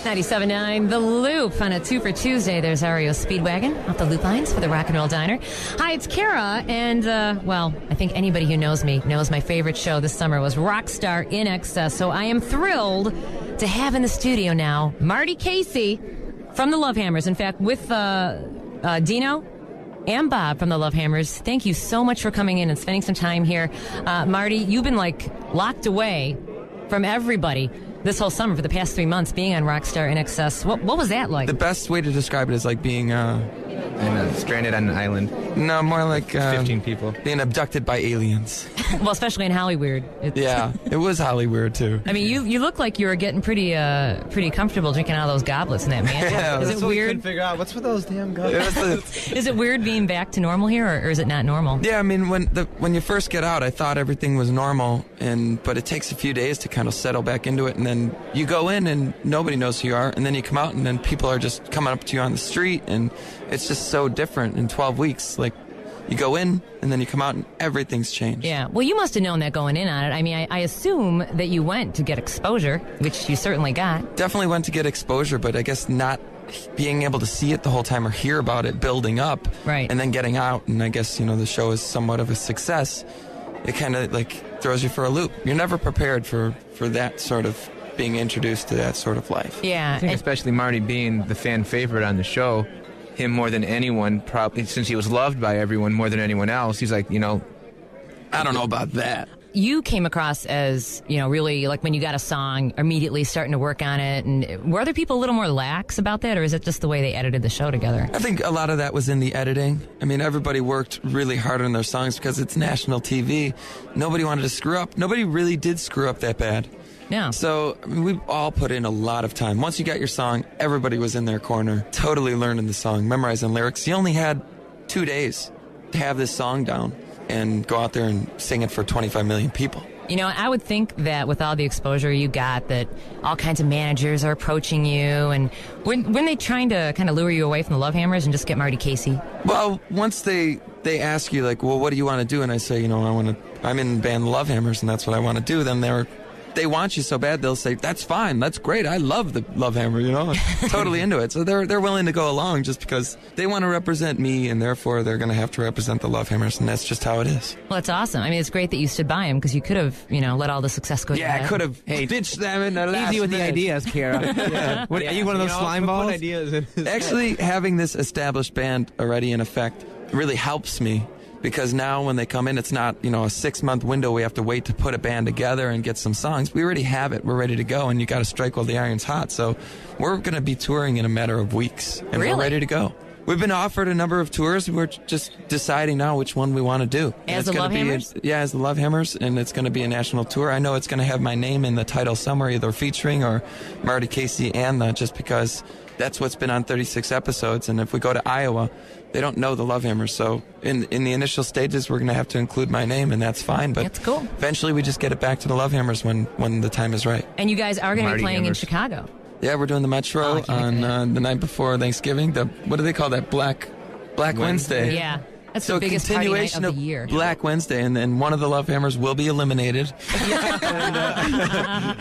97.9 The Loop on a 2 for Tuesday. There's REO Speedwagon off the Loop Lines for the Rock and Roll Diner. Hi, it's Cara, and, well, I think anybody who knows me knows my favorite show this summer was Rockstar INXS, so I am thrilled to have in the studio now Marty Casey from the Lovehammers. In fact, with Dino and Bob from the Lovehammers. Thank you so much for coming in and spending some time here. Marty, you've been, locked away from everybody this whole summer for the past 3 months being on Rockstar INXS. What was that like? The best way to describe it is like being stranded on an island. No, more like 15 people being abducted by aliens. Well, especially in Hollywood. Yeah, it was Hollywood too. I mean, you look like you were getting pretty comfortable drinking out of those goblets in that mansion. Yeah, is it weird? Couldn't figure out what's with those damn goblets. Is it weird being back to normal here, or is it not normal? Yeah, I mean, when you first get out, I thought everything was normal, but it takes a few days to kind of settle back into it, and then you go in and nobody knows who you are, and then you come out and then people are just coming up to you on the street, and it's just so different in 12 weeks. Like, you go in and then you come out and everything's changed. Yeah, well, you must have known that going in on it. I mean, I assume that you went to get exposure, which you certainly got. Definitely went to get exposure, but I guess not being able to see it the whole time or hear about it building up, right, and then getting out, and I guess, the show is somewhat of a success. It kind of throws you for a loop. You're never prepared for that sort of being introduced to that sort of life. Yeah, I think especially Marty being the fan favorite on the show, him more than anyone, probably since he was loved by everyone more than anyone else, he's like, I don't know about that. You came across as, really, like when you got a song, immediately starting to work on it. And were other people a little more lax about that, or is it just the way they edited the show together? I think a lot of that was in the editing. I mean, everybody worked really hard on their songs because it's national TV. Nobody wanted to screw up. Nobody really did screw up that bad. Yeah. So, I mean, we've all put in a lot of time. Once you got your song, everybody was in their corner, totally learning the song, memorizing lyrics. You only had 2 days to have this song down and go out there and sing it for 25 million people. I would think that with all the exposure you got, that all kinds of managers are approaching you, and when they trying to kind of lure you away from the Lovehammers and just get Marty Casey? Well, once they ask you, well, what do you want to do? And I say, I'm in the band Lovehammers, and that's what I want to do. Then they want you so bad, they'll say, that's fine, that's great, I love the Lovehammer, totally into it. So they're willing to go along just because they want to represent me, and therefore they're going to have to represent the Lovehammers, and that's just how it is. Well, it's awesome. I mean, it's great that you stood by him, because you could have, let all the success go to Yeah, I could have ditched them in the last Easy with minute. the ideas, Cara. Yeah. Are you one of those slime balls? Actually, having this established band already in effect really helps me. Because now when they come in, it's not, a 6-month window we have to wait to put a band together and get some songs. We already have it. We're ready to go, and you got to strike while the iron's hot. So we're going to be touring in a matter of weeks, and Really? We're ready to go. We've been offered a number of tours. We're just deciding now which one we want to do. As the Lovehammers? Yeah, as the Lovehammers, and it's going to be a national tour. I know it's going to have my name in the title somewhere, either featuring or Marty Casey and just because that's what's been on 36 episodes. And if we go to Iowa, they don't know the Lovehammers. So in the initial stages, we're going to have to include my name, and that's fine. But that's cool. Eventually, we just get it back to the Lovehammers when the time is right. And you guys are going to be playing in Chicago. Yeah, we're doing the Metro on the night before Thanksgiving. What do they call that? Black Wednesday. Yeah. That's the biggest party night of the year. Black Wednesday, and then one of the Lovehammers will be eliminated.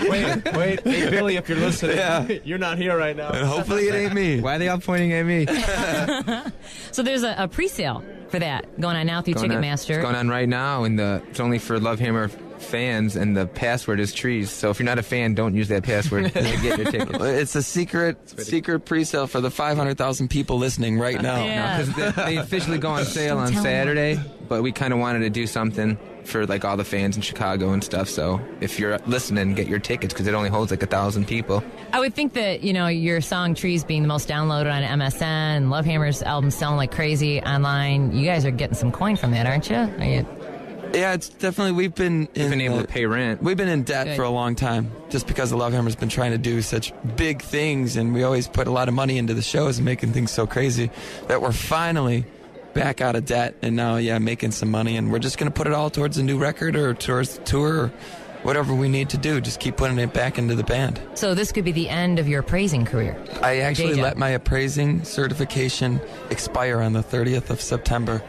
Wait, hey, Billy, if you're listening, you're not here right now. And hopefully it ain't me. Why are they all pointing at me? So there's a pre-sale for that going on now through Ticketmaster. It's going on right now, and it's only for Lovehammer fans, and the password is trees. So if you're not a fan, don't use that password to get your tickets. It's a secret pre-sale for the 500,000 people listening right now. Yeah. Because they officially go on sale on Saturday, but we kind of wanted to do something for all the fans in Chicago and stuff. So if you're listening, get your tickets, because it only holds 1,000 people. I would think that your song Trees being the most downloaded on MSN, Lovehammer's album selling like crazy online, you guys are getting some coin from that, aren't you? Yeah, it's definitely, we've been able to pay rent. We've been in debt for a long time, just because the Lovehammer's been trying to do such big things, and we always put a lot of money into the shows and making things so crazy that we're finally back out of debt, and now, making some money, and we're just going to put it all towards a new record or towards the tour or whatever we need to do. Just keep putting it back into the band. So this could be the end of your appraising career. I actually let my appraising certification expire on the 30th of September.